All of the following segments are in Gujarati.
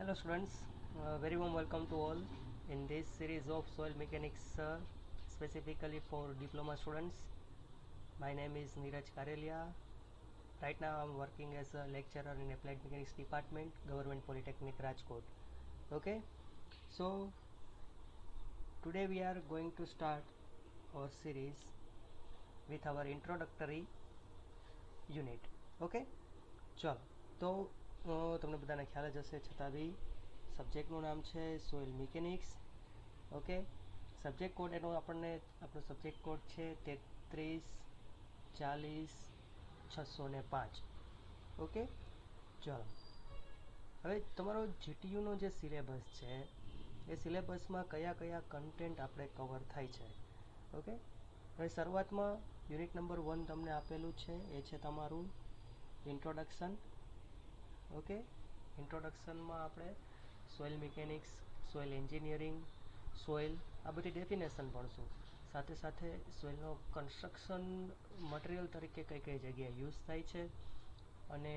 Hello students, very warm welcome to all in this series of soil mechanics specifically for diploma students. My name is Neeraj Karelia. Right now I'm working as a lecturer in applied mechanics department, Government Polytechnic Rajkot. Okay, so today we are going to start our series with our introductory unit. Okay, ચલો તો તમને બધાને ખ્યાલ જ હશે છતાં બી સબ્જેક્ટનું નામ છે soil mechanics. Okay, subject code એનો આપણો સબ્જેક્ટ કોડ છે 33 40 605. ઓકે, ચલો હવે તમારો જીટીયુનો જે સિલેબસ છે એ સિલેબસમાં કયા કયા કન્ટેન્ટ આપણે કવર થાય છે. ઓકે, હવે શરૂઆતમાં યુનિટ નંબર 1 તમને આપેલું છે, એ છે તમારું ઇન્ટ્રોડક્શન. ઓકે, ઇન્ટ્રોડક્શનમાં આપણે soil mechanics, soil engineering, soil આ બધી ડેફિનેશન ભણશું. સાથે સાથે સોઇલનો કન્સ્ટ્રક્શન મટીરિયલ તરીકે કઈ કઈ જગ્યાએ યુઝ થાય છે અને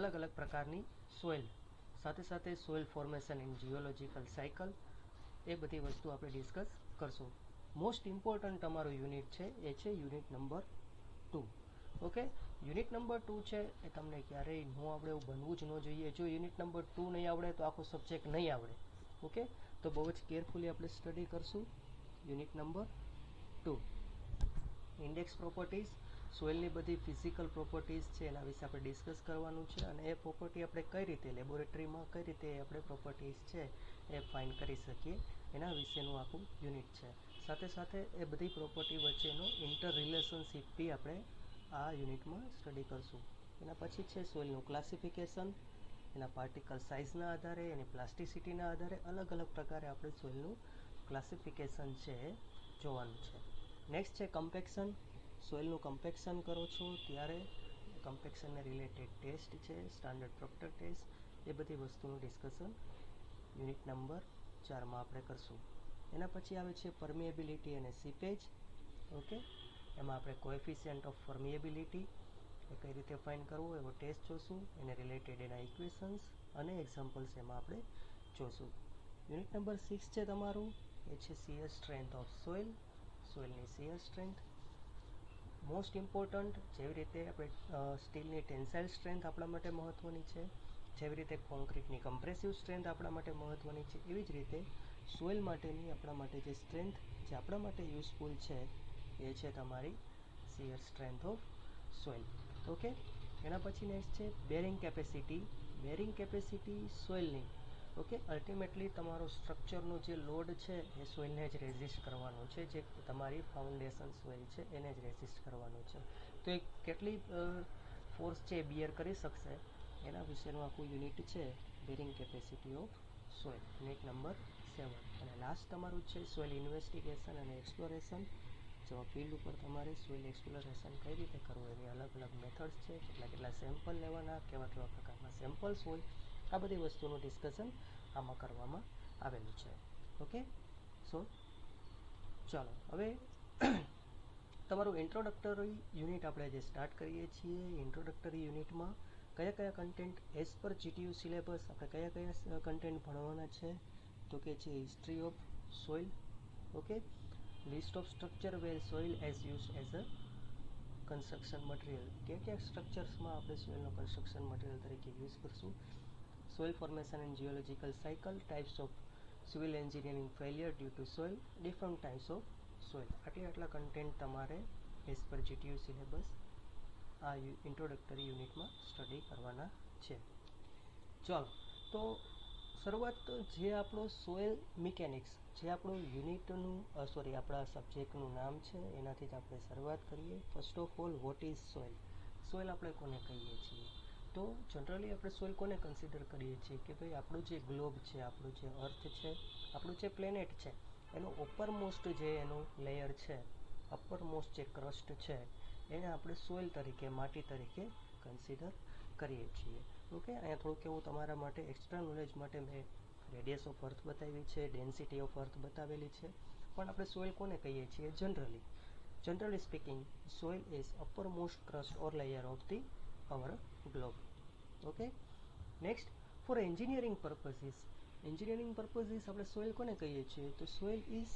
અલગ અલગ પ્રકારની સોઇલ, સાથે સાથે soil formation in geological cycle, એ બધી વસ્તુ આપણે ડિસ્કસ કરશું. મોસ્ટ ઇમ્પોર્ટન્ટ તમારું યુનિટ છે એ છે unit number 2. Okay, unit number 2 છે એ તમને ક્યારેય ન આવડે એવું બનવું જ ન જોઈએ. જો યુનિટ નંબર 2 નહીં આવડે તો આખો સબ્જેક્ટ નહીં આવડે. ઓકે, તો બહુ જ કેરફુલી આપણે સ્ટડી કરશું. યુનિટ નંબર 2, ઇન્ડેક્સ પ્રોપર્ટીઝ, સોઇલની બધી ફિઝિકલ પ્રોપર્ટીઝ છે એના વિશે આપણે ડિસ્કસ કરવાનું છે અને એ પ્રોપર્ટી આપણે કઈ રીતે લેબોરેટરીમાં કઈ રીતે આપણે પ્રોપર્ટીઝ છે એ ફાઇન્ડ કરી શકીએ એના વિશેનું આખું યુનિટ છે. સાથે સાથે એ બધી પ્રોપર્ટી વચ્ચેનો ઇન્ટર રિલેશનશીપ બી આપણે આ યુનિટમાં સ્ટડી કરશું. એના પછી છે સોઇલનું ક્લાસિફિકેશન, એના પાર્ટિકલ સાઇઝના આધારે, એની પ્લાસ્ટિસિટીના આધારે અલગ અલગ પ્રકારે આપણે સોઇલનું ક્લાસિફિકેશન છે એ જોવાનું છે. નેક્સ્ટ છે કમ્પેક્શન. સોઇલનું કમ્પેક્શન કરો છો ત્યારે કમ્પેક્શનને રિલેટેડ ટેસ્ટ છે, સ્ટાન્ડર્ડ પ્રોક્ટર ટેસ્ટ, એ બધી વસ્તુનું ડિસ્કશન યુનિટ નંબર 4માં આપણે કરશું. એના પછી આવે છે પરમિએબિલિટી અને સીપેજ. ઓકે, એમાં આપણે કોએફિશિયન્ટ ઓફ પરમિએબિલિટી એ કઈ રીતે ફાઇન્ડ કરવું એવો ટેસ્ટ જોશું, એને રિલેટેડ એના ઇક્વેશન્સ અને એક્ઝામ્પલ્સ એમાં આપણે જોશું. યુનિટ નંબર 6 છે તમારું, એ છે શિયર સ્ટ્રેન્થ ઓફ સોઇલ, સોઇલની શિયર સ્ટ્રેન્થ. મોસ્ટ ઇમ્પોર્ટન્ટ, જેવી રીતે આપણે સ્ટીલની ટેન્સાઇલ સ્ટ્રેન્થ આપણા માટે મહત્ત્વની છે, જેવી રીતે કોન્ક્રીટની કમ્પ્રેસિવ સ્ટ્રેન્થ આપણા માટે મહત્ત્વની છે, એવી જ રીતે સોઇલ માટેની આપણા માટે જે સ્ટ્રેન્થ જે આપણા માટે યુઝફુલ છે એ છે તમારી shear strength of soil. Okay, એના પછી નેક્સ્ટ છે બેરિંગ કેપેસિટી. બેરિંગ કેપેસિટી સોઇલની, ઓકે, અલ્ટિમેટલી તમારો સ્ટ્રક્ચરનો જે લોડ છે એ સોઇલને જ રેઝિસ્ટ કરવાનો છે, જે તમારી ફાઉન્ડેશન સોઇલ છે એને જ રેઝિસ્ટ કરવાનો છે. તો એ કેટલી ફોર્સ છે એ બિયર કરી શકશે એના વિશેનું આખું યુનિટ છે bearing capacity of soil, unit number 7. અને લાસ્ટ તમારું છે સોઇલ ઇન્વેસ્ટિગેશન અને એક્સપ્લોરેશન. જો ફિલ્ડ ઉપર તમારે સોઇલ એક્સપ્લોરેશન કઈ રીતે કરવું એની અલગ અલગ મેથડ્સ છે, કેટલા સેમ્પલ લેવાના, કેવા કેવા પ્રકારના સેમ્પલ્સ હોય, આ બધી વસ્તુનું ડિસ્કશન આમાં કરવામાં આવેલું છે. ઓકે, સો ચાલો હવે તમારું ઇન્ટ્રોડક્ટરી યુનિટ આપણે જે સ્ટાર્ટ કરીએ છીએ. ઇન્ટ્રોડક્ટરી યુનિટમાં કયા કયા content as per GTU syllabus આપણે કયા કયા કન્ટેન્ટ ભણવાના છે, તો કે છે history of soil. Okay, list of structure where soil as use as a construction material, ક્યાં સ્ટ્રક્ચર્સમાં આપણે સોઇલનો કન્સ્ટ્રક્શન મટીરિયલ તરીકે યુઝ કરશું. Soil formation and geological cycle, types of civil engineering failure due to soil, different types of soil. આટલા કન્ટેન્ટ તમારે એઝ પર જીટીયુ સિલેબસ આ ઇન્ટ્રોડક્ટરી યુનિટમાં સ્ટડી કરવાના છે. ચાલો તો શરૂઆત જે આપણો સોઇલ મિકેનિક્સ જે આપણું યુનિટનું આપણા સબ્જેક્ટનું નામ છે એનાથી જ આપણે શરૂઆત કરીએ. First of all, what is soil? Soil આપણે કોને કહીએ છીએ? તો જનરલી આપણે સોઇલ કોને કન્સિડર કરીએ છીએ કે ભાઈ આપણું જે ગ્લોબ છે, આપણું જે અર્થ છે, આપણું જે પ્લેનેટ છે, એનું અપરમોસ્ટ જે એનું લેયર છે, અપરમોસ્ટ જે ક્રસ્ટ છે એને આપણે સોઇલ તરીકે, માટી તરીકે કન્સિડર કરીએ છીએ. ઓકે, અહીંયા થોડુંક એવું તમારા માટે એક્સ્ટ્રા નોલેજ માટે મેં રેડિયસ ઓફ અર્થ બતાવી છે, ડેન્સિટી ઓફ અર્થ બતાવેલી છે. પણ આપણે સોઇલ કોને કહીએ છીએ generally speaking, soil is uppermost crust or layer of the our globe. Okay, next, for engineering purposes આપણે સોઇલ કોને કહીએ છીએ? તો soil is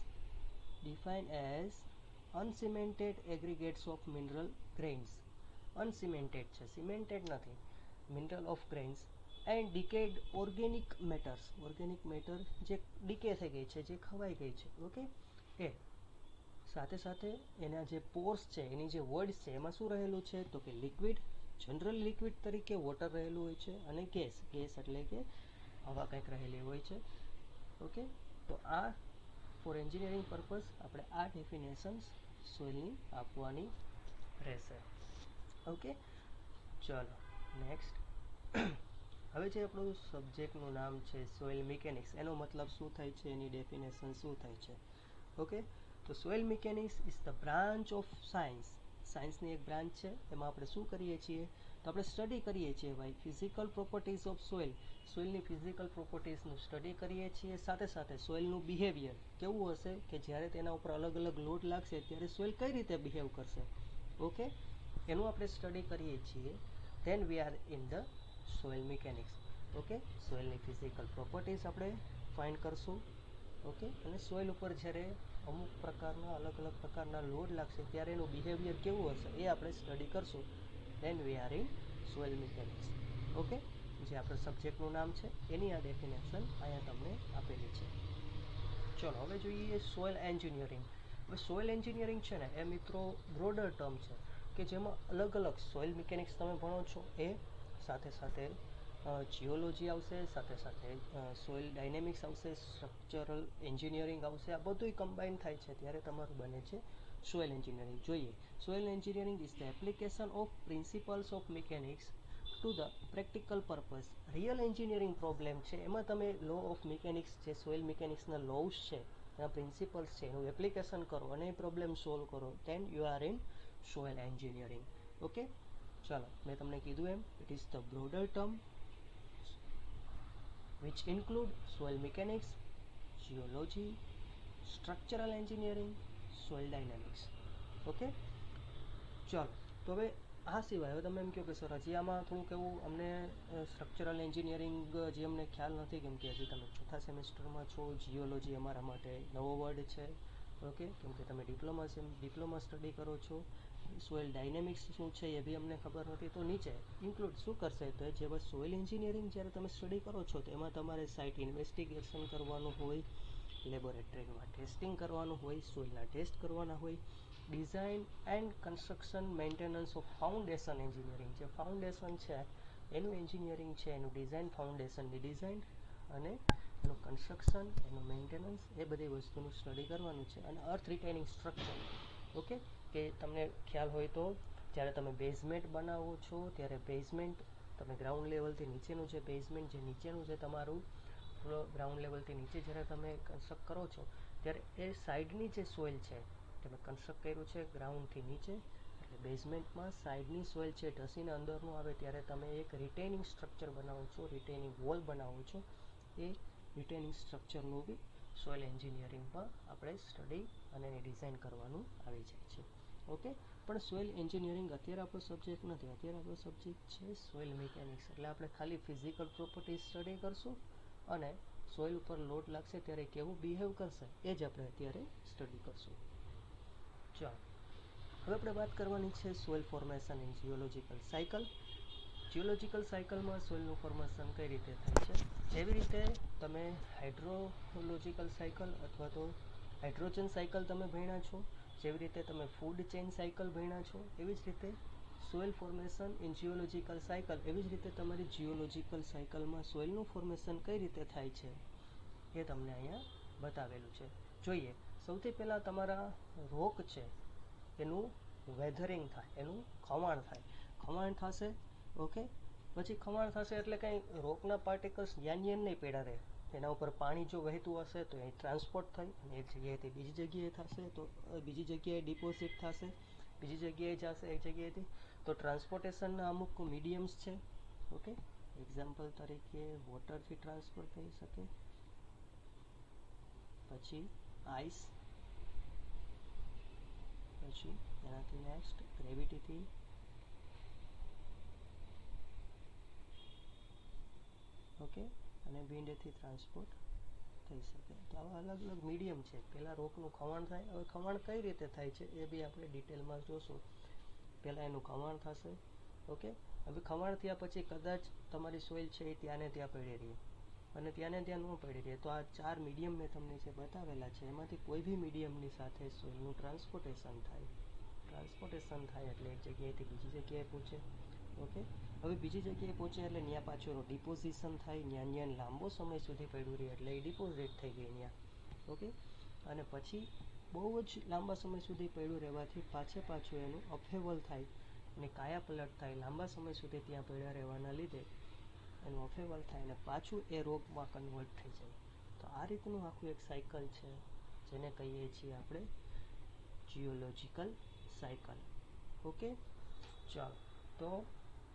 defined as uncemented aggregates of mineral grains. Uncemented છે, સિમેન્ટેડ નથી. Mineral of grains and decayed organic matter જે ડીકે થઈ ગઈ છે, જે ખવાઈ ગઈ છે, ઓકે. એ સાથે સાથે એના જે પોર્સ છે, એની જે વર્ડ્સ છે, એમાં શું રહેલું છે? તો કે લિક્વિડ, જનરલ લિક્વિડ તરીકે વોટર રહેલું હોય છે, અને ગેસ એટલે કે હવા કંઈક રહેલી હોય છે, ઓકે. તો આ ફોર એન્જિનિયરિંગ પર્પઝ આપણે આ ડેફિનેશન્સ સોઇલની આપવાની રહેશે, ઓકે. ચાલો નેક્સ્ટ. હવે જે આપણું સબ્જેક્ટનું નામ છે સોઇલ મિકેનિક્સ, એનો મતલબ શું થાય છે, એની ડેફિનેશન શું થાય છે, ઓકે. તો soil mechanics is the branch of સાયન્સની એક બ્રાન્ચ છે. એમાં આપણે શું કરીએ છીએ? તો આપણે સ્ટડી કરીએ છીએ ભાઈ ફિઝિકલ પ્રોપર્ટીઝ ઓફ સોઇલની ફિઝિકલ પ્રોપર્ટીઝનું સ્ટડી કરીએ છીએ. સાથે સાથે સોઇલનું બિહેવિયર કેવું હશે કે જ્યારે તેના ઉપર અલગ અલગ લોડ લાગશે ત્યારે સોઇલ કઈ રીતે બિહેવ કરશે, ઓકે, એનું આપણે સ્ટડી કરીએ છીએ. Then we are in the soil mechanics, okay. સોઇલની ફિઝિકલ પ્રોપર્ટીઝ આપણે ફાઇન્ડ કરશું, ઓકે. અને સોઇલ ઉપર જ્યારે અમુક પ્રકારના અલગ અલગ પ્રકારના લોડ લાગશે ત્યારે એનું બિહેવિયર કેવું હશે એ આપણે સ્ટડી કરશું. Than we are in soil mechanics, okay. જે આપણું સબ્જેક્ટનું નામ છે એની આ ડેફિનેશન અહીંયા તમને આપેલી છે. ચલો હવે જોઈએ સોઇલ એન્જિનિયરિંગ. હવે સોઇલ એન્જિનિયરિંગ છે ને એ મિત્રો બ્રોડર ટર્મ છે કે જેમાં અલગ અલગ સોઇલ મિકેનિક્સ તમે ભણો છો, એ સાથે સાથે જીઓલોજી આવશે, સાથે સાથે સોઇલ ડાયનેમિક્સ આવશે, સ્ટ્રક્ચરલ એન્જિનિયરિંગ આવશે. આ બધું કમ્બાઈન થાય છે ત્યારે તમારું બને છે સોઇલ એન્જિનિયરિંગ. જોઈએ soil engineering is the application of principles of mechanics to the practical purpose. Real engineering problem છે એમાં તમે લો ઓફ મિકેનિક્સ, જે સોઇલ મિકેનિક્સના લોસ છે, એના પ્રિન્સિપલ્સ છે, એનું એપ્લિકેશન કરો અને એ પ્રોબ્લેમ સોલ્વ કરો. Then you are in soil engineering, okay. ચાલો મેં તમને કીધું એમ it is the broader term which include soil mechanics, geology, structural engineering, soil dynamics, okay. ચાલો તો હવે આ સિવાય હવે તમે એમ કહો કે સર હજી આમાં થોડુંક એવું અમને સ્ટ્રક્ચરલ એન્જિનિયરિંગ જે અમને ખ્યાલ નથી, કેમ કે હજી તમે ચોથા સેમેસ્ટરમાં છો. જીઓલોજી અમારા માટે નવો વર્ડ છે, ઓકે, કેમ કે તમે ડિપ્લોમા સ્ટડી કરો છો. સોઇલ ડાયનેમિક્સ શું છે એ બી અમને ખબર નથી. તો નીચે ઇન્ક્લુડ શું કરશે તો જે બસ સોઇલ એન્જિનિયરિંગ જ્યારે તમે સ્ટડી કરો છો તો એમાં તમારે સાઇટ ઇન્વેસ્ટિગેશન કરવાનું હોય, લેબોરેટરીમાં ટેસ્ટિંગ કરવાનું હોય, સોઇલના ટેસ્ટ કરવાના હોય, design and construction maintenance of foundation engineering. જે ફાઉન્ડેશન છે એનું એન્જિનિયરિંગ છે, એનું ડિઝાઇન, ફાઉન્ડેશનની ડિઝાઇન અને એનું કન્સ્ટ્રક્શન, એનું મેન્ટેનન્સ, એ બધી વસ્તુનું સ્ટડી કરવાનું છે. અને અર્થ રિટેનિંગ સ્ટ્રક્ચર, ઓકે, કે તમને ખ્યાલ હોય તો જ્યારે તમે બેઝમેન્ટ બનાવો છો ત્યારે બેઝમેન્ટ તમે ગ્રાઉન્ડ લેવલથી નીચેનું જે બેઝમેન્ટ, જે નીચેનું જે તમારું ગ્રાઉન્ડ લેવલથી નીચે જ્યારે તમે કન્સ્ટ્રક્ટ કરો છો ત્યારે એ સાઈડની જે સોઇલ છે, તમે કન્સ્ટ્રક્ટ કર્યું છે ગ્રાઉન્ડથી નીચે, એટલે બેઝમેન્ટમાં સાઈડની સોઇલ છે ઢસીને અંદરનું આવે ત્યારે તમે એક રિટેનિંગ સ્ટ્રક્ચર બનાવો છો, રિટેનિંગ વોલ બનાવો છો. એ રિટેનિંગ સ્ટ્રક્ચરનું બી સોઇલ એન્જિનિયરિંગમાં આપણે સ્ટડી અને એની ડિઝાઇન કરવાનું આવી જાય છે, ઓકે. પણ સોઇલ એન્જિનિયરિંગ અત્યારે આપણો સબ્જેક્ટ નથી. અત્યારે આપણો સબ્જેક્ટ છે સોઇલ મિકેનિક્સ. એટલે આપણે ખાલી ફિઝિકલ પ્રોપર્ટી સ્ટડી કરશું અને સોઇલ ઉપર લોડ લાગશે ત્યારે કેવું બિહેવ કરશે એ જ આપણે અત્યારે સ્ટડી કરશું. ચાલો હવે આપણે વાત કરવાની છે soil formation in geological cycle. Geological સાયકલમાં સોઇલનું ફોર્મેશન કઈ રીતે થાય છે? જેવી રીતે તમે હાઇડ્રોલોજીકલ સાયકલ અથવા તો હાઇડ્રોજન સાયકલ તમે ભણ્યા છો, જેવી રીતે તમે ફૂડ ચેઇન સાયકલ ભણ્યા છો, એવી જ રીતે soil formation in geological cycle, એવી જ રીતે તમારી જીઓલોજીકલ સાયકલમાં સોઇલનું ફોર્મેશન કઈ રીતે થાય છે એ તમને અહીંયા બતાવેલું છે. જોઈએ સૌથી પહેલાં તમારા રોક છે એનું વેધરિંગ થાય, એનું ખવાણ થાય. ખવાણ થશે, ઓકે. પછી ખવાણ થશે એટલે કંઈ રોકના પાર્ટિકલ્સ યાન નહીં પડ્યા રહે. એના ઉપર પાણી જો વહેતું હશે તો એ ટ્રાન્સપોર્ટ થઈ અને એક જગ્યાએથી બીજી જગ્યાએ થશે, તો બીજી જગ્યાએ ડિપોઝિટ થશે, બીજી જગ્યાએ જશે એક જગ્યાએથી. તો ટ્રાન્સપોર્ટેશનના અમુક મીડિયમ્સ છે, ઓકે. એક્ઝામ્પલ તરીકે વોટરથી ટ્રાન્સફર થઈ શકે, પછી આઈસ, પછી એનાથી નેક્સ્ટ ગ્રેવિટીથી, ઓકે. ઓકે, અને વિન્ડથી ટ્રાન્સપોર્ટ થઈ શકે. તો આવા અલગ અલગ મીડિયમ છે. પહેલાં રોકનું ખવાણ થાય. હવે ખવાણ કઈ રીતે થાય છે એ બી આપણે ડિટેલમાં જોશું. પહેલાં એનું ખવાણ થશે. ઓકે, હવે ખવાણ થયા પછી કદાચ તમારી સોઇલ છે એ ત્યાં ને ત્યાં પડી રહી અને ત્યાં ને ત્યાં ન પડી રહે, તો આ 4 મીડિયમ મેં તમને જે બતાવેલા છે એમાંથી કોઈ બી મીડિયમની સાથે સોઇલનું ટ્રાન્સપોર્ટેશન થાય. ટ્રાન્સપોર્ટેશન થાય એટલે એક જગ્યાએથી બીજી જગ્યાએ પહોંચે. ઓકે, હવે બીજી જગ્યાએ પહોંચે એટલે ત્યાં પાછું એનું ડિપોઝિશન થાય. ત્યાં લાંબો સમય સુધી પડ્યું રહે એટલે એ ડિપોઝિટ થઈ ગઈ ત્યાં. ઓકે, અને પછી બહુ જ લાંબા સમય સુધી પડ્યું રહેવાથી પાછું એનું અફેવલ થાય અને કાયા પલટ થાય. લાંબા સમય સુધી ત્યાં પડ્યા રહેવાના લીધે એનું અફેવલ થાય અને પાછું એ રોગમાં કન્વર્ટ થઈ જાય. તો આ રીતનું આખું એક સાયકલ છે જેને કહીએ છીએ આપણે જીઓલોજિકલ સાયકલ. ઓકે, ચાલો તો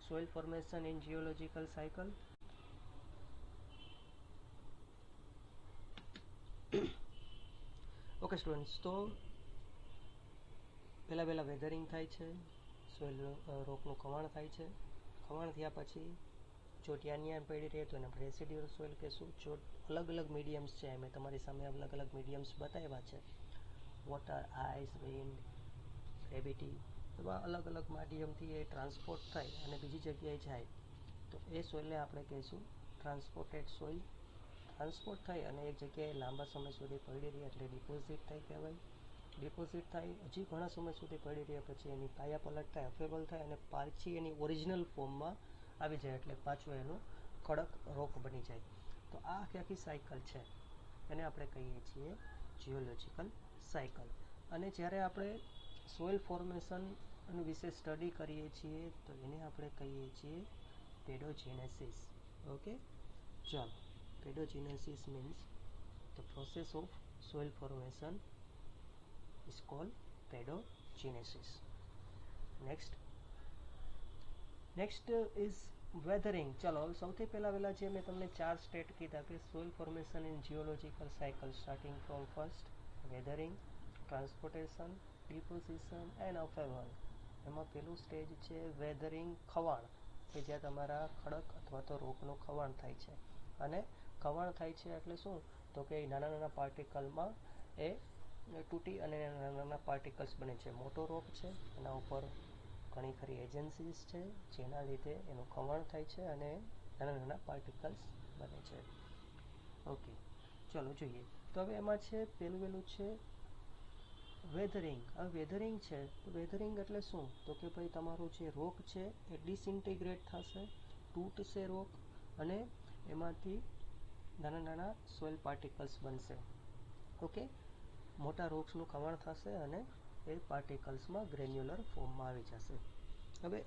soil formation in geological cycle. Okay students, તો પહેલાં વેધરિંગ થાય છે, સોઇલ રોકનું ખવાણ થાય છે. ખવાણ થયા પછી જો ત્યાં પડી રહે તો એને આપણે રેસિડ્યુઅલ સોઇલ કહેશું. જો અલગ અલગ મીડિયમ્સ છે, મેં તમારી સામે અલગ અલગ મીડિયમ્સ બતાવ્યા છે, વોટર, આઈસ, વિન્ડ, ગ્રેવિટી, એવા અલગ અલગ માધ્યમથી એ ટ્રાન્સપોર્ટ થાય અને બીજી જગ્યાએ જાય તો એ સોઇલને આપણે કહીશું ટ્રાન્સપોર્ટેડ સોઇલ. ટ્રાન્સપોર્ટ થાય અને એક જગ્યાએ લાંબા સમય સુધી પડી રહી એટલે ડિપોઝિટ થાય કહેવાય. ડિપોઝિટ થાય હજી ઘણા સમય સુધી પડી રહ્યા પછી એની કાયા પલટ થાય, અફેબલ થાય અને પાછી એની ઓરિજિનલ ફોર્મમાં આવી જાય એટલે પાછું એનું કડક રોક બની જાય. તો આ આખી સાયકલ છે એને આપણે કહીએ છીએ જીઓલોજિકલ સાયકલ. અને જ્યારે આપણે સોઇલ ફોર્મેશન વિશે સ્ટડી કરીએ છીએ તો એને આપણે કહીએ છીએ પેડોજીનેસિસ. ઓકે, ચાલો, પેડોજીનેસિસ means the process of soil formation is called pedogenesis. Next is weathering. ચલો, સૌથી પહેલા જે મેં તમને 4 સ્ટેટ કીધા કે soil formation in geological cycle starting from first weathering, transportation, deposition and upheaval. એમાં પહેલું સ્ટેજ છે વેધરિંગ, ખવાણ, કે જ્યાં તમારા ખડક અથવા તો રોગનું ખવાણ થાય છે. અને ખવાણ થાય છે એટલે શું, તો કે નાના પાર્ટિકલમાં એ તૂટી અને નાના પાર્ટિકલ્સ બને છે. મોટો રોગ છે, એના ઉપર ઘણી ખરી એજન્સીસ છે જેના લીધે એનું ખવાણ થાય છે અને નાના પાર્ટિકલ્સ બને છે. ઓકે, ચલો જોઈએ. તો હવે એમાં છે પહેલું છે વેધરિંગ. હવે વેધરિંગ છે તો વેધરિંગ એટલે શું, તો કે ભાઈ તમારો જે રોગ છે એ ડિસઇન્ટિગ્રેટ થશે, તૂટશે રોગ અને એમાંથી નાના સોઇલ પાર્ટિકલ્સ બનશે. ઓકે, મોટા રોક્સનું ખવાણ થશે અને એ પાર્ટિકલ્સમાં ગ્રેન્યુલર ફોર્મમાં આવી જશે. હવે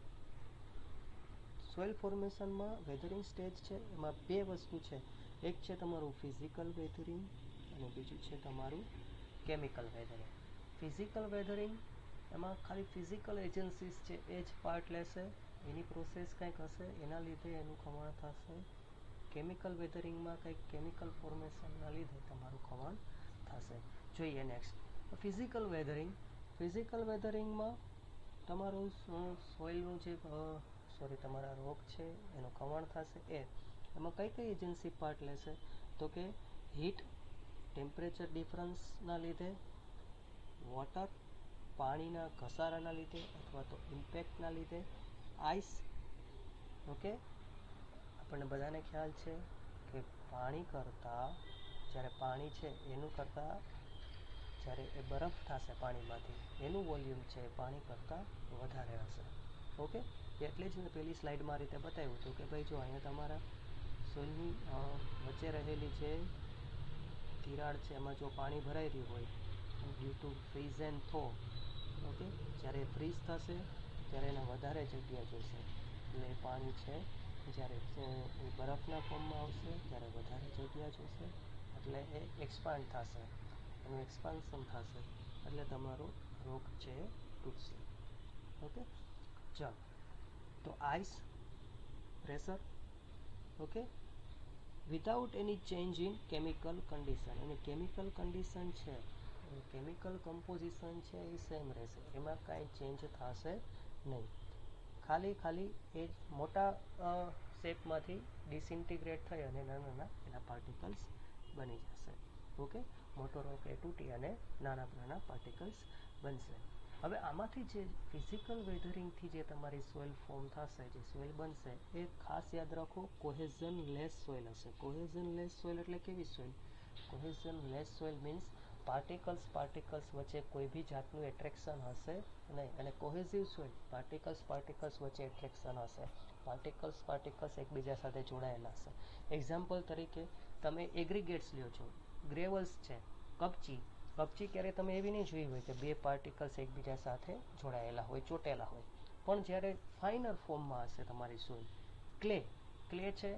સોઇલ ફોર્મેશનમાં વેધરિંગ સ્ટેજ છે એમાં 2 વસ્તુ છે. એક છે તમારું ફિઝિકલ વેધરિંગ અને બીજું છે તમારું કેમિકલ વેધરિંગ. ફિઝિકલ વેધરિંગ એમાં ખાલી ફિઝિકલ એજન્સીસ છે એ જ પાર્ટ લેશે, એની પ્રોસેસ કંઈક હશે એના લીધે એનું ખવાણ થશે. કેમિકલ વેધરિંગમાં કંઈક કેમિકલ ફોર્મેશનના લીધે તમારું ખવાણ થશે. જોઈએ નેક્સ્ટ ફિઝિકલ વેધરિંગ. ફિઝિકલ વેધરિંગમાં તમારું સોઇલનું જે તમારા રોગ છે એનું ખવાણ થશે. એમાં કઈ એજન્સી પાર્ટ લેશે, તો કે હીટ, ટેમ્પરેચર ડિફરન્સના લીધે, વોટર, પાણીના ઘસારાના લીધે અથવા તો ઇમ્પેક્ટના લીધે, આઈસ. ઓકે, આપણને બધાને ખ્યાલ છે કે પાણી કરતાં જ્યારે પાણી છે એનું કરતાં જ્યારે એ બરફ થશે પાણીમાંથી એનું વોલ્યુમ છે પાણી કરતાં વધારે હશે. ઓકે, એટલે જ મેં પહેલી સ્લાઇડમાં રીતે બતાવ્યું હતું કે ભાઈ જો અહીંયા તમારા સોઇલની વચ્ચે રહેલી જે તિરાડ છે એમાં જો પાણી ભરાઈ રહ્યું હોય ડ્યુ ટુ ફ્રીઝ એન્ડ થો, ઓકે, જ્યારે ફ્રીઝ થશે ત્યારે એને વધારે જગ્યા જોશે એટલે એ પાણી છે જ્યારે એ બરફના ફોર્મમાં આવશે ત્યારે વધારે જગ્યા જોશે એટલે એ એક્સપાન્ડ થશે, એનું એક્સપાન્શન થશે એટલે તમારો રોગ છે એ તૂટશે. ઓકે, ચાલો, તો ice, pressure. Okay, without any change in chemical condition. અને કેમિકલ કન્ડિશન છે કેમિકલ કમ્પોઝિશન છે એ સેમ રહેશે, એમાં કાંઈ ચેન્જ થશે નહીં. ખાલી એ મોટા શેપમાંથી ડિસઇન્ટિગ્રેટ થઈ અને નાના નાના એના પાર્ટિકલ્સ બની જશે. ઓકે, મોટો રોક એ તૂટી અને નાના નાના પાર્ટિકલ્સ બનશે. હવે આમાંથી જે ફિઝિકલ વેધરિંગથી જે તમારી સોઇલ ફોર્મ થશે, જે સોઇલ બનશે, એ ખાસ યાદ રાખો કોહેઝન લેસ સોઇલ હશે. કોહેઝન લેસ સોઇલ એટલે કેવી soil? Cohesion less soil means particles વચ્ચે કોઈ બી જાતનું એટ્રેક્શન હશે નહીં. અને કોહેઝિવ સોઇલ પાર્ટિકલ્સ વચ્ચે એટ્રેક્શન હશે. પાર્ટિકલ્સ એકબીજા સાથે જોડાયેલા હશે. એક્ઝામ્પલ તરીકે તમે એગ્રીગેટ્સ લ્યો છો, ગ્રેવલ્સ છે, કપચી ક્યારે તમે એવી નહીં જોઈ હોય કે બે પાર્ટિકલ્સ એકબીજા સાથે જોડાયેલા હોય, ચોટેલા હોય. પણ જ્યારે ફાઇનર ફોર્મમાં હશે તમારી સોઇલ, ક્લે છે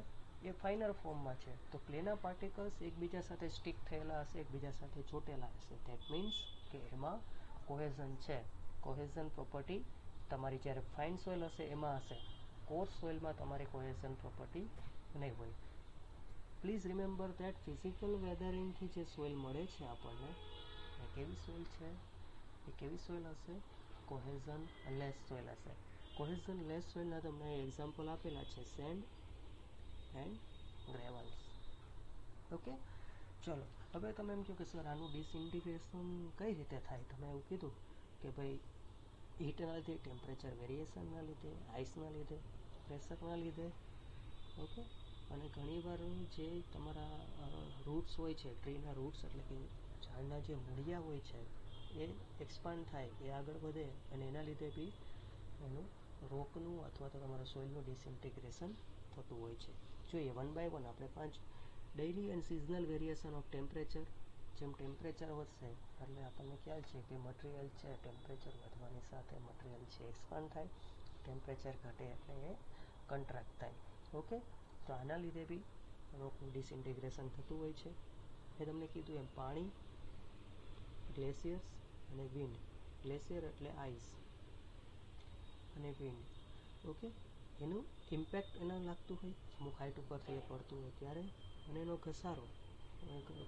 એ ફાઇનર ફોર્મમાં છે, તો ક્લેના પાર્ટિકલ્સ એકબીજા સાથે સ્ટિક થયેલા હશે, એકબીજા સાથે ચોટેલા હશે. ધેટ મીન્સ કે એમાં કોહેઝન છે. કોહેઝન પ્રોપર્ટી તમારી જ્યારે ફાઇન સોઇલ હશે એમાં હશે. કોર્સ સોઇલમાં તમારી કોહેઝન પ્રોપર્ટી નહીં હોય. પ્લીઝ રિમેમ્બર દેટ ફિઝિકલ વેધરિંગથી જે સોઇલ મળે છે આપણને, એ કેવી સોઇલ છે? એ કેવી સોઇલ હશે? કોહેઝન લેસ સોઇલ હશે. કોહેઝન લેસ સોઇલના તમને એક્ઝામ્પલ આપેલા છે, સેન્ડ એન્ડ ગ્રેવલ્સ. ઓકે, ચલો હવે તમે એમ કહો કે સર આનું ડિસઇન્ટિગ્રેશન કઈ રીતે થાય? તમે એવું કીધું કે ભાઈ હીટના લીધે, ટેમ્પરેચર વેરિએશનના લીધે, આઈસના લીધે, પ્રેશરના લીધે. ઓકે, અને ઘણીવાર જે તમારા રૂટ્સ હોય છે, ટ્રીના રૂટ્સ એટલે કે ઝાડના જે મૂળિયા હોય છે, એ એક્સપાન્ડ થાય, એ આગળ વધે, અને એના લીધે બી એનું રોકનું અથવા તો તમારા સોઇલનું ડિસઇન્ટિગ્રેશન થતું હોય છે. જોઈએ વન બાય વન આપણે 5 daily and seasonal variation of temperature. જેમ ટેમ્પરેચર વધશે એટલે આપણને ખ્યાલ છે કે મટીરિયલ છે, ટેમ્પરેચર વધવાની સાથે મટીરિયલ છે એક્સપાન્ડ થાય, ટેમ્પરેચર ઘટે એટલે એ કન્ટ્રાક્ટ થાય. ઓકે, તો આના લીધે બી રોકનું ડિસઇન્ટિગ્રેશન થતું હોય છે. એ તમને કીધું એમ પાણી, ગ્લેશિયર્સ અને વિન્ડ. ગ્લેશિયર એટલે આઈસ અને વિન્ડ. ઓકે, એનું ઇમ્પેક્ટ એના લાગતું હોય અમુક હાઇટ ઉપરથી એ પડતું હોય ત્યારે, અને એનો ઘસારો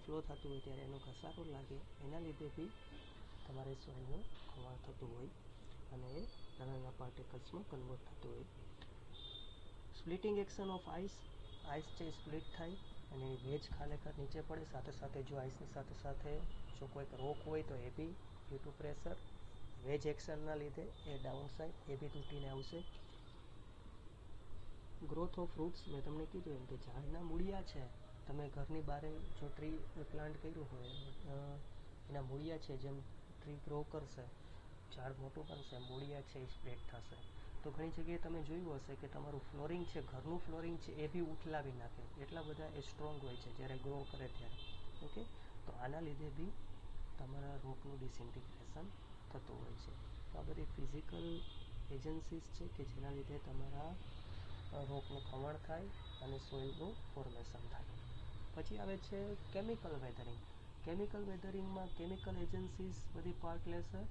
ફ્લો થતું હોય ત્યારે એનો ઘસારો લાગે, એના લીધે બી તમારે સોઇલનું ખવાણ થતું હોય અને એ નાના નાના પાર્ટિકલ્સમાં કન્વર્ટ થતું હોય. સ્પ્લિટિંગ એક્શન ઓફ આઈસ છે સ્પ્લિટ થાય અને વેજ ખરેખર નીચે પડે. સાથે સાથે જો આઈસની સાથે સાથે જો કોઈક રોક હોય તો એ બી ડ્યુ ટુ પ્રેશર વેજ એક્શનના લીધે એ ડાઉન સાઇડ એ બી તૂટીને આવશે. ગ્રોથ ઓફ રૂટ્સ મેં તમને કીધું એમ કે ઝાડના મૂળિયા છે, તમે ઘરની બહાર જો ટ્રી પ્લાન્ટ કર્યું હોય, એના મૂળિયા છે, જેમ ટ્રી ગ્રો કરશે, ઝાડ મોટું બનશે, મૂળિયા છે એ સ્પ્રેડ થશે. તો ઘણી જગ્યાએ તમે જોયું હશે કે તમારું ફ્લોરિંગ છે, ઘરનું ફ્લોરિંગ છે, એ બી ઉથલાવી નાખે, એટલા બધા એ સ્ટ્રોંગ હોય છે જ્યારે ગ્રો કરે ત્યારે. ઓકે, તો આના લીધે બી તમારા રોકનું ડિસઇન્ટિગ્રેશન થતું હોય છે. તો આ બધી ફિઝિકલ એજન્સીસ છે કે જેના લીધે તમારા રોકનું ખમણ થાય અને સોઇલનું ફોર્મેશન થાય. પછી આવે છે chemical weathering. Chemical વેધરિંગમાં chemical agencies બધી પાર્ટ લેશે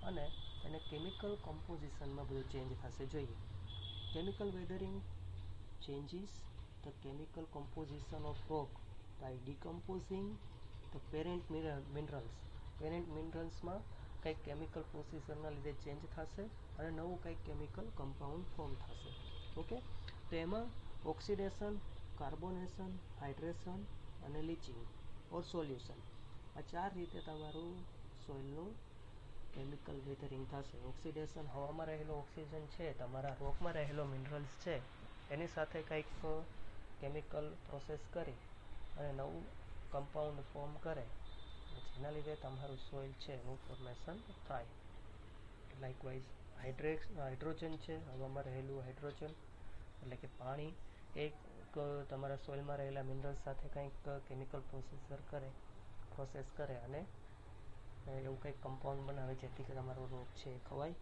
અને એને કેમિકલ કમ્પોઝિશનમાં બધું ચેન્જ થશે. જોઈએ chemical weathering changes the chemical composition of rock by decomposing the parent minerals. Parent મિનરલ્સમાં કંઈક કેમિકલ પ્રોસેસરના લીધે ચેન્જ થશે અને નવું કંઈક કેમિકલ કમ્પાઉન્ડ ફોર્મ થશે. ઓકે, તો એમાં ઓક્સિડેશન, કાર્બોનેશન, હાઇડ્રેશન અને લીચિંગ ઓર સોલ્યુશન, આ 4 રીતે તમારું સોઇલનું કેમિકલ વેધરિંગ થશે. ઓક્સિડેશન, હવામાં રહેલો ઓક્સિજન છે, તમારા રોકમાં રહેલો મિનરલ્સ છે, એની સાથે કંઈક કેમિકલ પ્રોસેસ કરી અને નવું કમ્પાઉન્ડ ફોર્મ કરે, જેના લીધે તમારું સોઇલ છે એનું ફોર્મેશન થાય. લાઇકવાઇઝ હાઇડ્રોજન છે, હવામાં રહેલું હાઇડ્રોજન એટલે કે પાણી, એક તમારા સોઇલમાં રહેલા મિનરલ્સ સાથે કંઈક કેમિકલ પ્રોસેસ કરે અને એવું કંઈક કમ્પાઉન્ડ બનાવે જેથી તમારો રોગ છે એ ખવાય.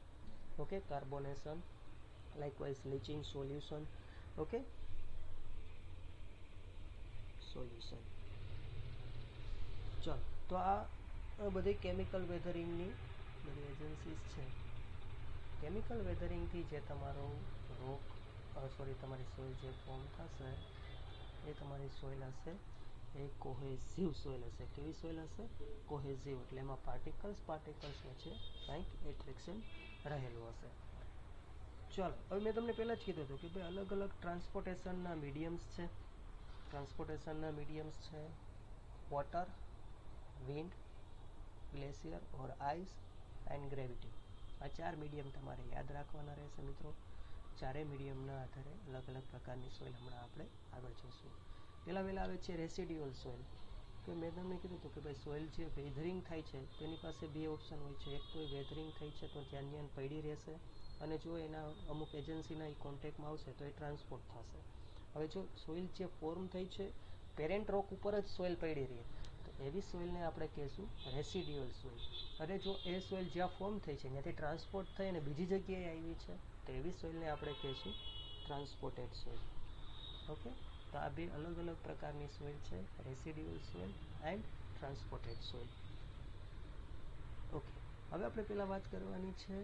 Okay, carbonation, likewise leaching, solution. Okay, solution. ચાલો, તો આ બધી કેમિકલ વેધરિંગની બધી એજન્સીસ છે. કેમિકલ વેધરિંગથી જે તમારો રોગ તમારી સોઇલ જે ફોર્મ થશે એ તમારી સોઇલ હશે એ કોહેઝિવ સોઇલ હશે. કેવી સોઇલ હશે? કોહેઝિવ, એટલે એમાં પાર્ટિકલ્સ વચ્ચે કંઈક એટ્રેક્શન રહેલું હશે. ચાલો હવે મેં તમને પહેલાં જ કીધું હતું કે ભાઈ અલગ અલગ ટ્રાન્સપોર્ટેશનના મીડિયમ્સ છે. Water, wind, glacier or ice and gravity. આ 4 મીડિયમ તમારે યાદ રાખવાના રહેશે મિત્રો. ચારેય મીડિયમના આધારે અલગ અલગ પ્રકારની સોઇલ હમણાં આપણે આગળ જોઈશું. પહેલાં આવે છે રેસિડ્યુઅલ સોઇલ. કે મેં તમને કીધું હતું કે ભાઈ સોઇલ જે વેધરિંગ થાય છે તેની પાસે 2 ઓપ્શન હોય છે. એક તો એ વેધરિંગ થઈ છે તો ત્યાં પડી રહેશે, અને જો એના અમુક એજન્સીના એ કોન્ટેક્ટમાં આવશે તો એ ટ્રાન્સપોર્ટ થશે. હવે જો સોઇલ જે ફોર્મ થઈ છે પેરેન્ટ રોક ઉપર જ સોઇલ પડી રહી તો એવી સોઇલને આપણે કહીશું રેસિડ્યુઅલ સોઇલ. અને જો એ સોઇલ જ્યાં ફોર્મ થઈ છે ત્યાંથી ટ્રાન્સપોર્ટ થઈ અને બીજી જગ્યાએ આવી છે તો એવી સોઇલને આપણે કહીશું ટ્રાન્સપોર્ટેડ સોઇલ. ઓકે, તો આ 2 અલગ અલગ પ્રકારની સોઇલ છે, residual soil and transported soil. Okay, હવે આપણે પહેલાં વાત કરવાની છે.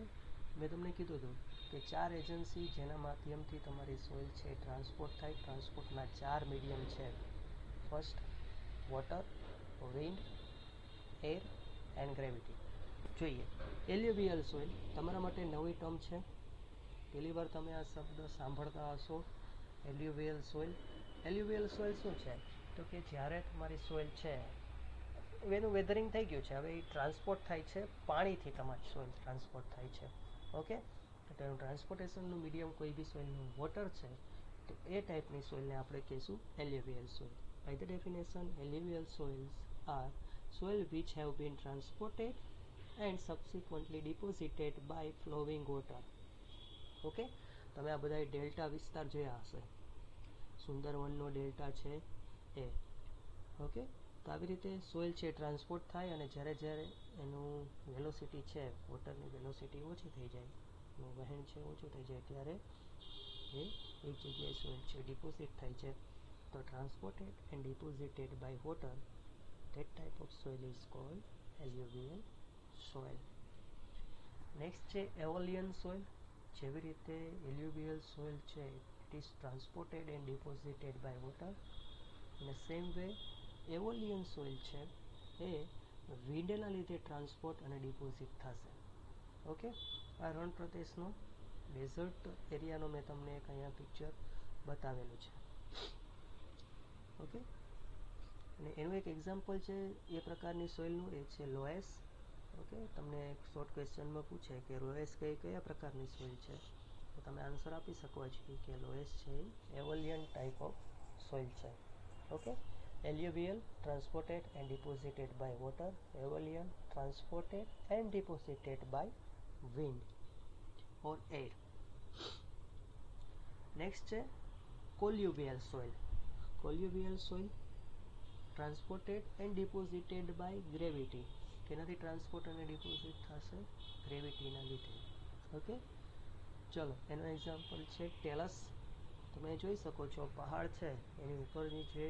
મેં તમને કીધું હતું કે 4 એજન્સી જેના માધ્યમથી તમારી સોઇલ છે ટ્રાન્સપોર્ટ થાય. ટ્રાન્સપોર્ટના 4 મીડિયમ છે. First water, wind, air and gravity. જોઈએ એલ્યુવિયલ સોઇલ તમારા માટે નવી ટર્મ છે. પહેલી વાર તમે આ શબ્દ સાંભળતા હશો, એલ્યુવિયલ સોઇલ. એલ્યુવિયલ સોઇલ શું છે તો કે જ્યારે તમારી સોઇલ છે એનું વેધરિંગ થઈ ગયું છે, હવે એ ટ્રાન્સપોર્ટ થાય છે પાણીથી, તમારી સોઇલ ટ્રાન્સપોર્ટ થાય છે. ઓકે, તો એનું ટ્રાન્સપોર્ટેશનનું મીડિયમ કોઈ બી સોઇલનું વોટર છે તો એ ટાઈપની સોઇલને આપણે કહીશું alluvial soil. By the definition, alluvial soils are soil which have been transported and subsequently deposited by flowing water. Okay, તમે આ બધા ડેલ્ટા વિસ્તાર જોયા હશે, સુંદરવનનો ડેલ્ટા છે એ. ઓકે, તો આવી રીતે સોઇલ છે ટ્રાન્સપોર્ટ થાય અને જ્યારે એનું વેલોસિટી છે, વોટરની વેલોસિટી ઓછી થઈ જાય, એનું વહેણ છે ઓછું થઈ જાય, ત્યારે એ એક જગ્યાએ સોઇલ છે ડિપોઝિટ થાય છે. તો transported and deposited by water, that type of soil is called alluvial soil. Next છે એવોલિયન સોઇલ. જેવી રીતે એલ્યુવિયલ સોઇલ છે it is transported and deposited by water, in the same way aeolian soil છે એ વિન્ડના લીધે ટ્રાન્સપોર્ટ અને ડિપોઝિટ થશે. ઓકે, આ રણ પ્રદેશનો ડેઝર્ટ એરિયાનો મેં તમને એક અહીંયા પિક્ચર બતાવેલું છે. ઓકે, અને એનું એક એક્ઝામ્પલ છે એ પ્રકારની સોઇલનું, એ છે લોએસ. ઓકે, તમને એક શોર્ટ ક્વેશ્ચનમાં પૂછે કે લોએસ કયા પ્રકારની સોઇલ છે તો તમે આન્સર આપી શકો છો કે લોએસ છે એ એવોલિયન ટાઈપ ઓફ સોઇલ છે. Okay, alluvial transported and deposited by water, aeolian transported and deposited by wind or air. Next છે colluvial soil. Colluvial soil transported and deposited by gravity. કેનાથી ટ્રાન્સપોર્ટ અને ડિપોઝિટ થશે? ગ્રેવિટીના લીધે. ઓકે, ચલો એનું એક્ઝામ્પલ છે ટેલસ. તમે જોઈ શકો છો પહાડ છે એની ઉપરની જે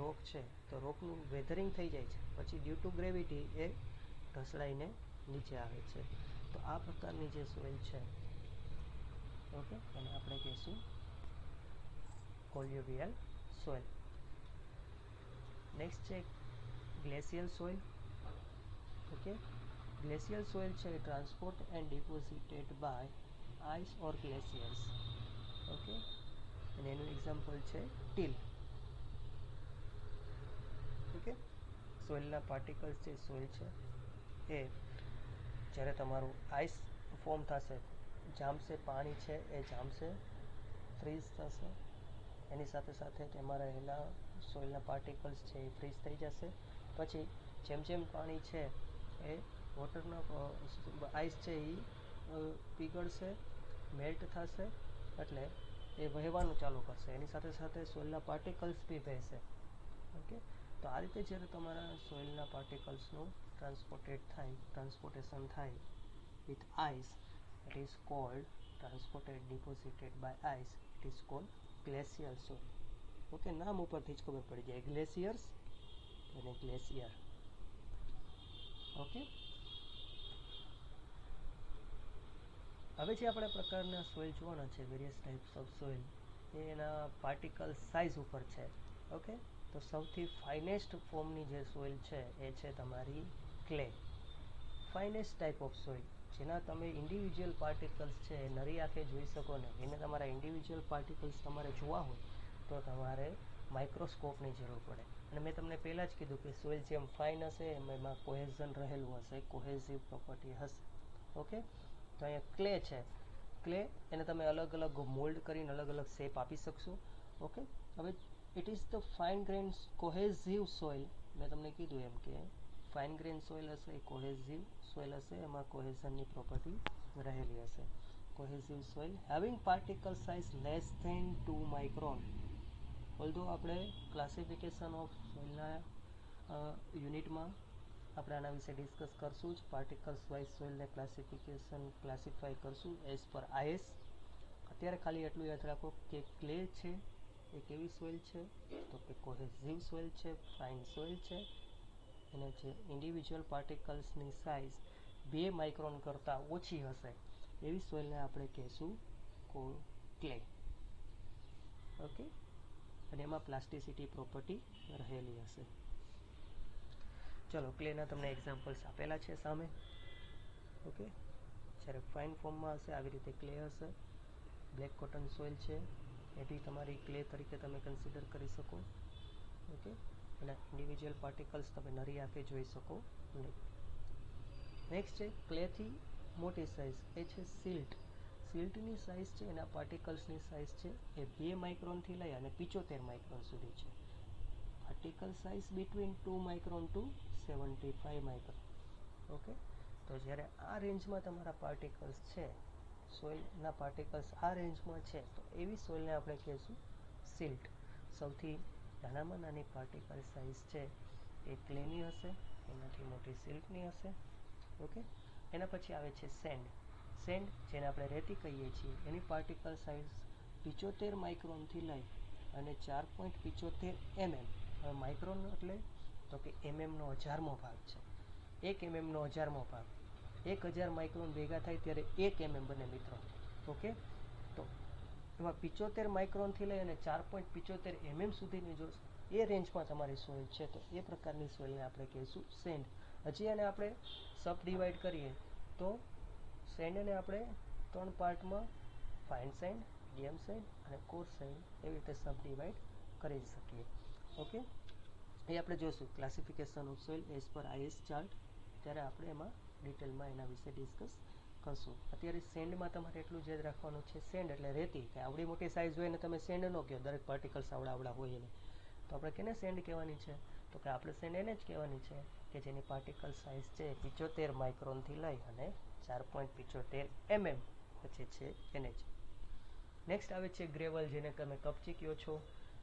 રોક છે તો રોકનું વેધરિંગ થઈ જાય છે, પછી ડ્યુ ટુ ગ્રેવિટી એ ઘસડાઈને નીચે આવે છે. તો આ પ્રકારની જે સોઇલ છે, ઓકે, એને આપણે કહીશું કોલ્યુવિયલ સોઇલ. નેક્સ્ટ છે glacial soil. Okay, glacial soil છે transport and deposited by ice or glaciers. Okay, અને એનું એક્ઝામ્પલ છે ટીલ. ઓકે, સોઇલના પાર્ટિકલ્સ જે સોઇલ છે એ જ્યારે તમારું આઈસ ફોર્મ થશે, જામશે, પાણી છે એ જામશે, ફ્રીઝ થશે, એની સાથે સાથે તેમાં રહેલા સોઇલના પાર્ટિકલ્સ છે એ ફ્રીઝ થઈ જશે. પછી જેમ જેમ પાણી છે એ વોટરનો આઈસ છે એ પીગળશે, મેલ્ટ થશે, એટલે એ વહેવાનું ચાલુ કરશે, એની સાથે સાથે સોઇલના પાર્ટિકલ્સ બી વહેશે. ઓકે, તો આ રીતે જ્યારે તમારા સોઇલના પાર્ટિકલ્સનું ટ્રાન્સપોર્ટેશન થાય with ice, it is called transported deposited by ice, it is called glacial soil. Okay, નામ ઉપરથી જ ખબર પડી જાય, ગ્લેશિયર્સ અને ગ્લેશિયર. ઓકે, હવે જે આપણે પ્રકારના સોઇલ જોવાના છે, વેરિયસ ટાઈપ્સ ઓફ સોઇલ, એ એના પાર્ટિકલ સાઇઝ ઉપર છે. ઓકે, તો સૌથી ફાઇનેસ્ટ ફોર્મની જે સોઇલ છે એ છે તમારી clay. Finest type of soil જેના તમે ઇન્ડિવિજ્યુઅલ પાર્ટિકલ્સ છે એ નરી આંખે જોઈ શકો ને, એને તમારા ઇન્ડિવિજ્યુઅલ પાર્ટિકલ્સ તમારે જોવા હોય તો તમારે માઇક્રોસ્કોપની જરૂર પડે. અને મેં તમને પહેલાં જ કીધું કે સોઇલ જેમ ફાઇન હશે એમાં કોહેઝન રહેલું હશે, કોહેઝિવ પ્રોપર્ટી હશે. ઓકે, તો અહીંયા ક્લે છે, ક્લે એને તમે અલગ અલગ મોલ્ડ કરીને અલગ અલગ શેપ આપી શકશો. ઓકે, હવે it is the fine grain cohesive soil. મેં તમને કીધું એમ કે ફાઇન ગ્રેન સોઇલ હશે એ કોહેઝિવ સોઇલ હશે, એમાં કોહેઝનની પ્રોપર્ટી રહેલી હશે. Cohesive soil having particle size less than 2 micron. Although આપણે ક્લાસિફિકેશન ઓફ સોઇલના યુનિટમાં આપણે આના વિશે ડિસ્કસ કરશું જ. પાર્ટિકલ્સ વાઇઝ સોઇલને ક્લાસિફાઈ કરશું એઝ પર આઈએસ. અત્યારે ખાલી એટલું યાદ રાખો કે ક્લે છે એ કેવી સોઇલ છે, તો કે કોહેઝિવ સોઇલ છે, ફાઇન સોઇલ છે, અને જે ઇન્ડિવિજ્યુઅલ પાર્ટિકલ્સની સાઇઝ 2 માઇક્રોન કરતાં ઓછી હશે એવી સોઇલને આપણે કહીશું ક્લે. ઓકે, અને એમાં પ્લાસ્ટિસિટી પ્રોપર્ટી રહેલી હશે. ચલો, ક્લેના તમને એક્ઝામ્પલ્સ આપેલા છે સામે. ઓકે, જ્યારે ફાઇન ફોર્મમાં હશે આવી રીતે ક્લે હશે. બ્લેક કોટન સોઇલ છે એ બી તમારી ક્લે તરીકે તમે કન્સિડર કરી શકો. ઓકે, એના ઇન્ડિવિજ્યુઅલ પાર્ટિકલ્સ તમે નરી આંખે જોઈ શકો નહીં. નેક્સ્ટ છે ક્લેથી મોટી સાઇઝ, એ છે સિલ્ટ. સિલ્ટની સાઇઝ છે એના પાર્ટિકલ્સની સાઇઝ છે એ 2 માઇક્રોનથી લઈ અને 75 માઇક્રોન સુધી છે. Particle size between 2 micron to 75 micron. Okay, તો જ્યારે આ રેન્જમાં તમારા પાર્ટિકલ્સ છે, સોઇલના પાર્ટિકલ્સ આ રેન્જમાં છે, તો એવી સોઇલને આપણે કહીશું સિલ્ટ. સૌથી નાનામાં નાની પાર્ટિકલ સાઇઝ છે એ ક્લેની હશે, એનાથી મોટી સિલ્ટની હશે. ઓકે, એના પછી આવે છે સેન્ડ. સેન્ડ જેને આપણે રેતી કહીએ છીએ, એની પાર્ટિકલ સાઇઝ 75 માઇક્રોનથી લઈ અને 4.75 mm. હવે માઇક્રોન એટલે તો કે mmનો 1000મો ભાગ છે. 1 mmનો 1000મો ભાગ, 1000 માઇક્રોન ભેગા થાય ત્યારે 1 mm બને મિત્રો. ઓકે, તો એમાં 75 માઇક્રોનથી લઈ અને 4.75 mm સુધીની જો એ રેન્જમાં તમારી સોઇલ છે તો એ પ્રકારની સોઇલને આપણે કહીશું સેન્ડ. હજી એને આપણે સબ ડિવાઈડ કરીએ તો સેન્ડને આપણે 3 પાર્ટમાં ફાઇન સેન્ડ, મીડિયમ સેન્ડ અને કોર્સ સેન્ડ એવી રીતે સબ ડિવાઈડ કરી શકીએ. ઓકે, એ આપણે જોઈશું classification of soil as per IS chart, ત્યારે આપણે એમાં ડિટેલમાં એના વિશે ડિસ્કસ કરશું. અત્યારે સેન્ડમાં તમારે એટલું જ યાદ રાખવાનું છે, સેન્ડ એટલે રેતી. કે આવડી મોટી સાઇઝ હોય ને તમે સેન્ડ ન કહો, દરેક પાર્ટિકલ્સ આવડા હોય એને, તો આપણે કેને સેન્ડ કહેવાની છે, તો કે આપણે સેન્ડ એને જ કહેવાની છે કે જેની પાર્ટિકલ સાઇઝ છે 75 માઇક્રોનથી લઈ અને 4.75 mm વચ્ચે છે એને જ. નેક્સ્ટ આવે છે ગ્રેવલ, જેને તમે કપચી કહો છો,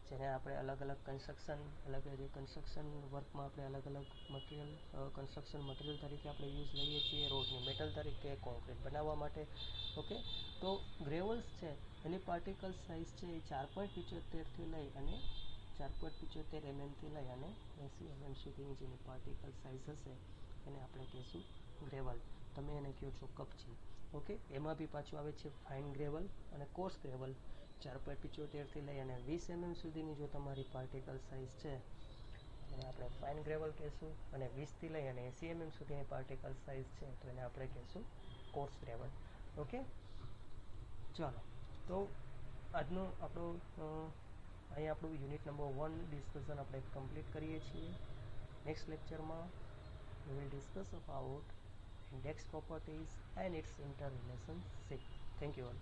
જેને આપણે અલગ અલગ કન્સ્ટ્રક્શન વર્કમાં આપણે અલગ અલગ મટીરિયલ કન્સ્ટ્રક્શન મટીરિયલ તરીકે આપણે યુઝ લઈએ છીએ, રોડની મેટલ તરીકે, કોન્ક્રીટ બનાવવા માટે. ઓકે, તો ગ્રેવલ્સ છે એની પાર્ટિકલ સાઇઝ છે એ 4.75થી લઈ અને 4.75 mmથી લઈ અને 80 mm સુધીની જેની પાર્ટિકલ સાઇઝ હશે એને આપણે કહીશું ગ્રેવલ. તમે એને કહો છો કપચી. ઓકે, એમાં બી પાછું આવે છે ફાઇન ગ્રેવલ અને કોર્સ ગ્રેવલ. 4.75થી લઈ અને 20 mm સુધીની જો તમારી પાર્ટિકલ સાઇઝ છે એને આપણે ફાઇન ગ્રેવલ કહીશું, અને 20થી લઈ અને 80 mm સુધીની પાર્ટિકલ સાઇઝ છે તો એને આપણે કહીશું કોર્સ ગ્રેવલ. ઓકે, ચાલો, તો આજનું અહીંયા આપણું યુનિટ નંબર 1 ડિસ્કશન આપણે કમ્પ્લીટ કરીએ છીએ. નેક્સ્ટ લેક્ચરમાં we will discuss about index properties and its interrelationship. Thank you all.